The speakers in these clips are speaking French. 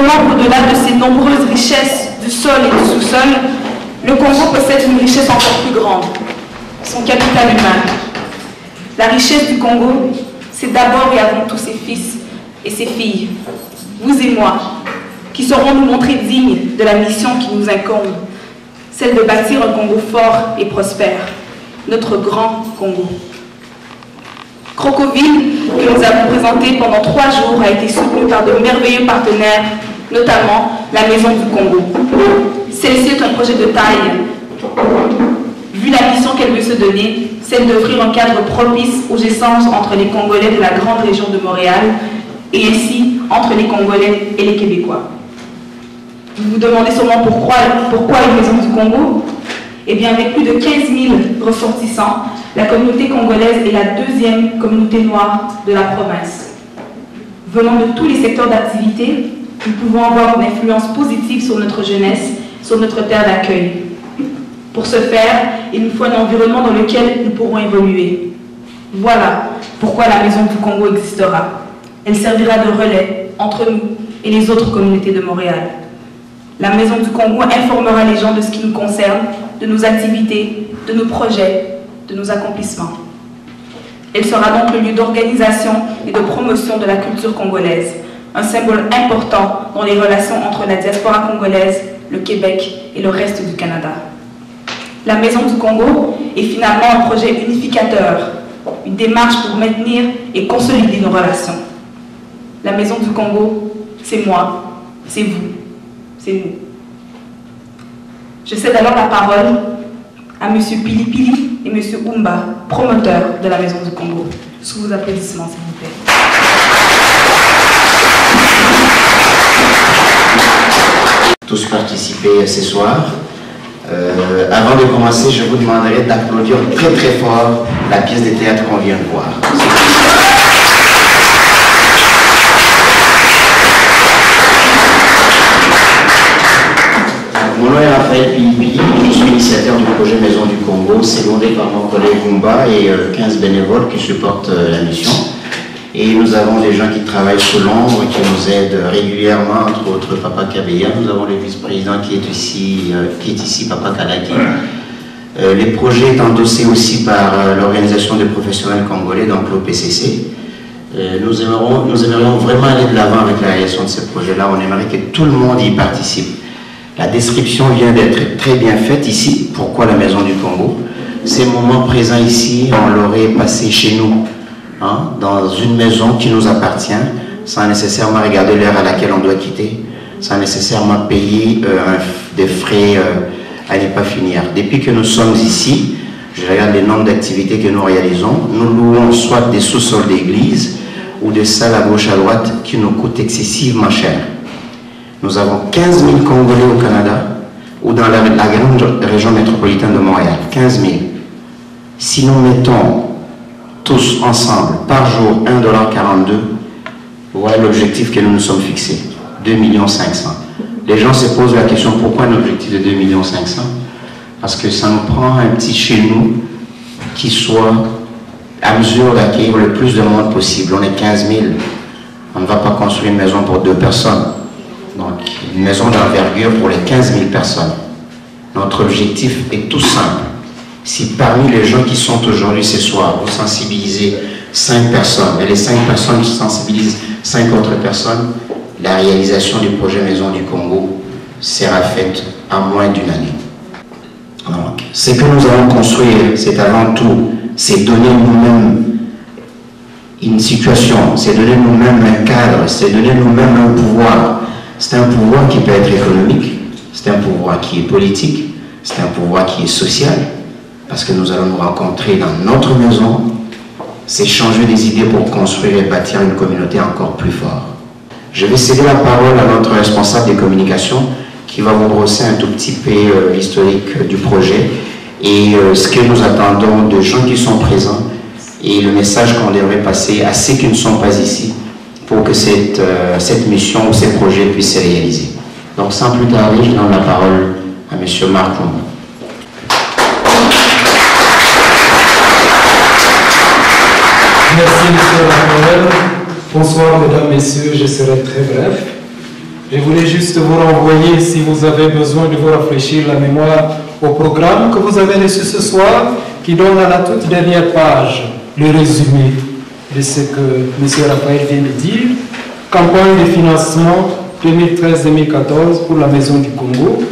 Cependant, au-delà de ces nombreuses richesses du sol et du sous-sol, le Congo possède une richesse encore plus grande, son capital humain. La richesse du Congo, c'est d'abord et avant tout ses fils et ses filles, vous et moi, qui sauront nous montrer dignes de la mission qui nous incombe, celle de bâtir un Congo fort et prospère, notre grand Congo. Crocoville, que nous avons présenté pendant 3 jours, a été soutenu par de merveilleux partenaires, notamment la Maison du Congo. Celle-ci est un projet de taille, vu la mission qu'elle veut se donner, celle d'offrir un cadre propice aux échanges entre les Congolais de la grande région de Montréal et ainsi entre les Congolais et les Québécois. Vous vous demandez sûrement pourquoi une Maison du Congo? Eh bien, avec plus de 15 000 ressortissants, la communauté congolaise est la 2e communauté noire de la province. Venant de tous les secteurs d'activité, nous pouvons avoir une influence positive sur notre jeunesse, sur notre terre d'accueil. Pour ce faire, il nous faut un environnement dans lequel nous pourrons évoluer. Voilà pourquoi la Maison du Congo existera. Elle servira de relais entre nous et les autres communautés de Montréal. La Maison du Congo informera les gens de ce qui nous concerne, de nos activités, de nos projets, de nos accomplissements. Elle sera donc le lieu d'organisation et de promotion de la culture congolaise, un symbole important dans les relations entre la diaspora congolaise, le Québec et le reste du Canada. La Maison du Congo est finalement un projet unificateur, une démarche pour maintenir et consolider nos relations. La Maison du Congo, c'est moi, c'est vous, c'est nous. Je cède alors la parole à M. Pili Pili et M. Oumba, promoteurs de la Maison du Congo. Sous vos applaudissements, s'il vous plaît. Tous participer ce soir. Avant de commencer, je vous demanderai d'applaudir très très fort la pièce de théâtre qu'on vient de voir. Mon nom est Raphaël Pili, je suis initiateur du projet Maison du Congo, secondé par mon collègue Oumba et 15 bénévoles qui supportent la mission. Et nous avons des gens qui travaillent sous l'ombre, qui nous aident régulièrement, entre autres Papa Kabeya. Nous avons le vice-président qui est ici, Papa Kalaki. Les projets est endossé aussi par l'Organisation des professionnels congolais, donc l'OPCC. Nous aimerions vraiment aller de l'avant avec la réalisation de ces projets-là. On aimerait que tout le monde y participe. La description vient d'être très bien faite ici. Pourquoi la Maison du Congo? Ces moments présents ici, on l'aurait passé chez nous. Dans une maison qui nous appartient, sans nécessairement regarder l'heure à laquelle on doit quitter, sans nécessairement payer des frais à ne pas finir. Depuis que nous sommes ici, je regarde le nombre d'activités que nous réalisons, nous louons soit des sous-sols d'église ou des salles à gauche à droite qui nous coûtent excessivement cher. Nous avons 15 000 Congolais au Canada ou dans la grande région métropolitaine de Montréal, 15 000. Si nous mettons tous ensemble, par jour, 1,42 $, voilà l'objectif que nous nous sommes fixés, 2,5 millions. Les gens se posent la question, pourquoi un objectif de 2,5 millions? Parce que ça nous prend un petit chez nous qui soit à mesure d'accueillir le plus de monde possible. On est 15 000, on ne va pas construire une maison pour 2 personnes. Donc, une maison d'envergure pour les 15 000 personnes. Notre objectif est tout simple. Si parmi les gens qui sont aujourd'hui ce soir, vous sensibilisez 5 personnes, et les 5 personnes qui sensibilisent 5 autres personnes, la réalisation du projet Maison du Congo sera faite en moins d'une année. Donc, ce que nous allons construire, c'est avant tout, c'est donner nous-mêmes une situation, c'est donner nous-mêmes un cadre, c'est donner nous-mêmes un pouvoir. C'est un pouvoir qui peut être économique, c'est un pouvoir qui est politique, c'est un pouvoir qui est social, parce que nous allons nous rencontrer dans notre maison, s'échanger des idées pour construire et bâtir une communauté encore plus forte. Je vais céder la parole à notre responsable des communications qui va vous brosser un tout petit peu l'historique du projet et ce que nous attendons de gens qui sont présents et le message qu'on devrait passer à ceux qui ne sont pas ici pour que cette mission ou ces projets puissent se réaliser. Donc sans plus tarder, je donne la parole à M. Marc Oumba. Merci, M. Raphaël. Bonsoir, mesdames, messieurs, je serai très bref. Je voulais juste vous renvoyer, si vous avez besoin de vous rafraîchir la mémoire, au programme que vous avez reçu ce soir, qui donne à la toute dernière page le résumé de ce que M. Raphaël vient de dire. Campagne de financement 2013-2014 pour la Maison du Congo.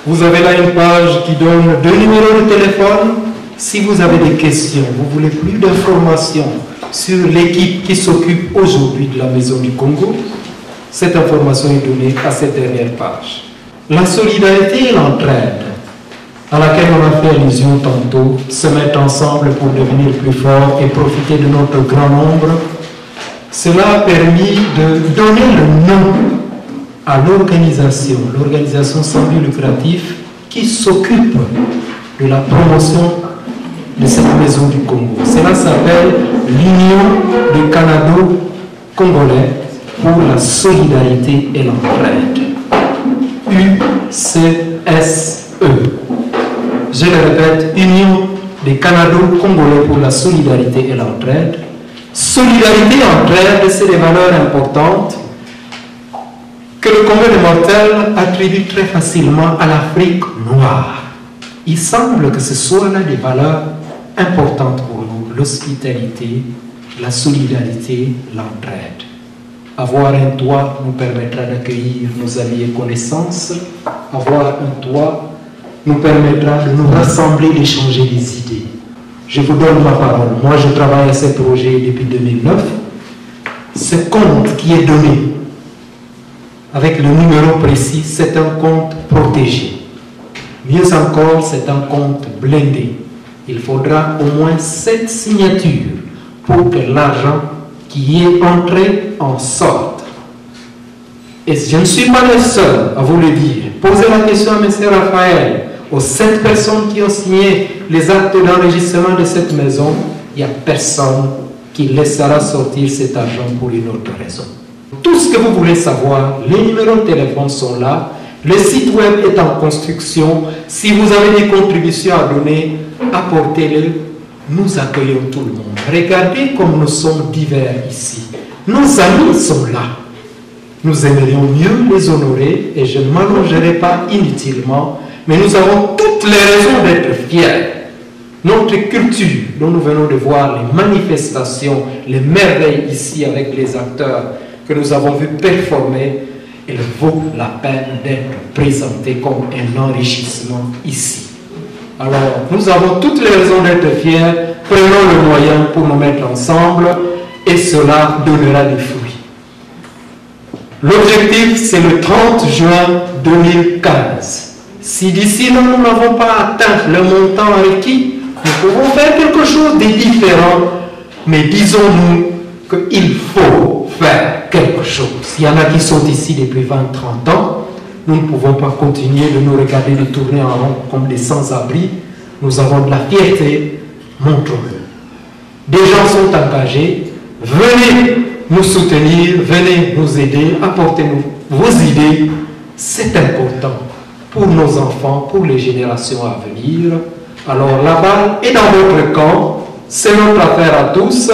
Vous avez là une page qui donne 2 numéros de téléphone. Si vous avez des questions, vous voulez plus d'informations sur l'équipe qui s'occupe aujourd'hui de la Maison du Congo, cette information est donnée à cette dernière page. La solidarité et l'entraide, à laquelle on a fait allusion tantôt, se mettre ensemble pour devenir plus forts et profiter de notre grand nombre, cela a permis de donner le nom à l'organisation sans but lucratif qui s'occupe de la promotion de cette Maison du Congo. Cela s'appelle l'Union des Canado-Congolais pour la solidarité et l'entraide. UCSE. Je le répète, Union des Canado-Congolais pour la solidarité et l'entraide. Solidarité et entraide, c'est des valeurs importantes que le commun des mortels attribue très facilement à l'Afrique noire. Il semble que ce soit là des valeurs importantes pour nous, l'hospitalité, la solidarité, l'entraide. Avoir un toit nous permettra d'accueillir nos amis et connaissances. Avoir un toit nous permettra de nous rassembler, d'échanger des idées. Je vous donne ma parole. Moi, je travaille à ce projet depuis 2009. Ce compte qui est donné, avec le numéro précis, c'est un compte protégé. Mieux encore, c'est un compte blindé. Il faudra au moins 7 signatures pour que l'argent qui est entré en sorte. Et je ne suis pas le seul à vous le dire. Posez la question à M. Raphaël, aux 7 personnes qui ont signé les actes d'enregistrement de cette maison, il n'y a personne qui laissera sortir cet argent pour une autre raison. Tout ce que vous voulez savoir, les numéros de téléphone sont là, le site web est en construction. Si vous avez des contributions à donner, apportez-les. Nous accueillons tout le monde. Regardez comme nous sommes divers ici. Nos amis sont là. Nous aimerions mieux les honorer et je ne m'allongerai pas inutilement, mais nous avons toutes les raisons d'être fiers. Notre culture, dont nous venons de voir les manifestations, les merveilles ici avec les acteurs que nous avons vus performer, elle vaut la peine d'être présentée comme un enrichissement ici. Alors, nous avons toutes les raisons d'être fiers. Prenons le moyen pour nous mettre ensemble et cela donnera des fruits. L'objectif, c'est le 30 juin 2015. Si d'ici là, nous n'avons pas atteint le montant requis, nous pouvons faire quelque chose de différent. Mais disons-nous qu'il faut faire quelque chose. Il y en a qui sont ici depuis 20-30 ans. Nous ne pouvons pas continuer de nous regarder, de tourner en rond comme des sans-abri. Nous avons de la fierté, montrons-le. Des gens sont engagés. Venez nous soutenir, venez nous aider, apportez-nous vos idées. C'est important pour nos enfants, pour les générations à venir. Alors la balle est dans votre camp. C'est notre affaire à tous.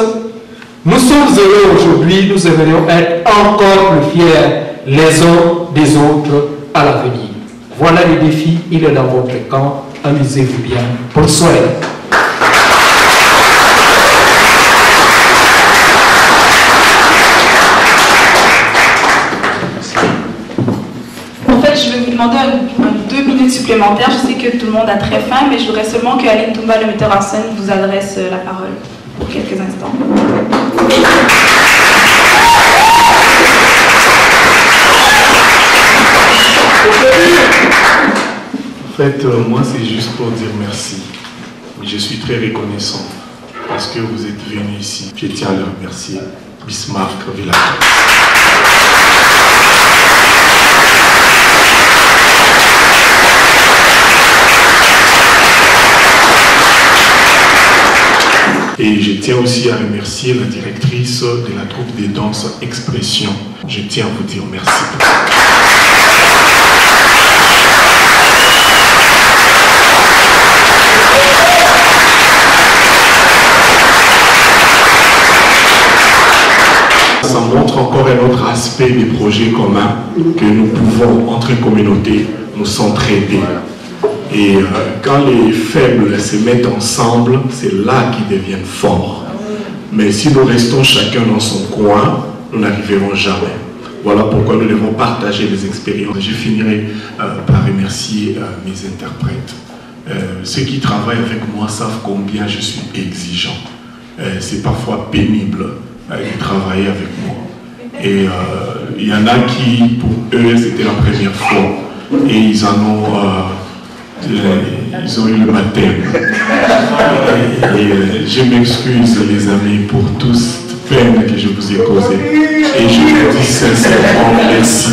Nous sommes heureux aujourd'hui. Nous aimerions être encore plus fiers les uns des autres à l'avenir. Voilà les défis, il est dans votre camp. Amusez-vous bien. Bonsoir. En fait, je vais vous demander 2 minutes supplémentaires. Je sais que tout le monde a très faim, mais je voudrais seulement que Aline Toumba, le metteur en scène, vous adresse la parole pour quelques instants. En fait, moi, c'est juste pour dire merci. Je suis très reconnaissant parce que vous êtes venus ici. Je tiens à le remercier. Bismarck Villaton. Et je tiens aussi à remercier la directrice de la troupe des danses Expression. Je tiens à vous dire merci. ça montre encore un autre aspect des projets communs, que nous pouvons, entre communautés, nous s'entraider. Et quand les faibles se mettent ensemble, c'est là qu'ils deviennent forts. Mais si nous restons chacun dans son coin, nous n'arriverons jamais. Voilà pourquoi nous devons partager les expériences. Je finirai par remercier mes interprètes. Ceux qui travaillent avec moi savent combien je suis exigeant. C'est parfois pénible de travailler avec moi. Et il y en a qui, pour eux, c'était la première fois. Et ils en ont, ils ont eu le baptême. Et je m'excuse, les amis, pour toute peine que je vous ai causée. Et je vous dis sincèrement merci.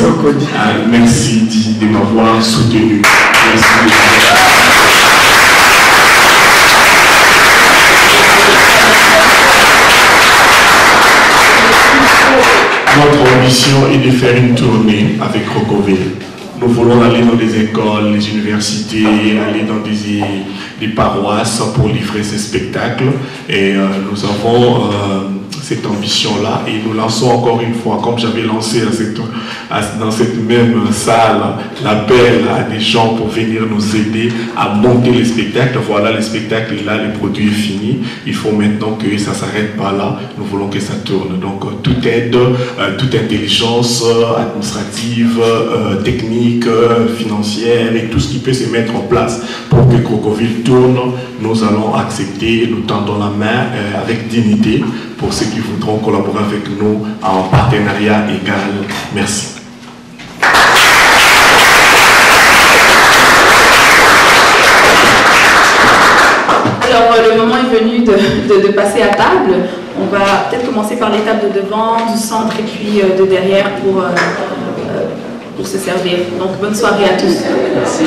Merci de m'avoir soutenu. Merci. Notre ambition est de faire une tournée avec Crocoville. Nous voulons aller dans des écoles, les universités, aller dans des paroisses pour livrer ces spectacles. Et nous avons cette ambition-là et nous lançons encore une fois, comme j'avais lancé dans cette même salle, l'appel à des gens pour venir nous aider à monter les spectacles. Voilà, le spectacle est là, le produit est fini. Il faut maintenant que ça ne s'arrête pas là. Nous voulons que ça tourne. Donc, toute aide, toute intelligence administrative, technique, financière et tout ce qui peut se mettre en place pour que Crocoville tourne, nous allons accepter. Nous tendons la main avec dignité pour ceux qui voudront collaborer avec nous en partenariat égal. Merci. Alors, le moment est venu de passer à table. On va peut-être commencer par les tables de devant, du centre et puis de derrière pour se servir. Donc, bonne soirée à tous. Merci.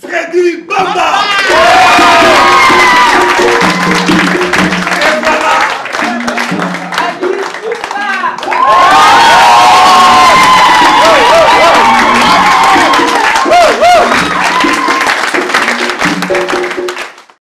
Freddy Bamba!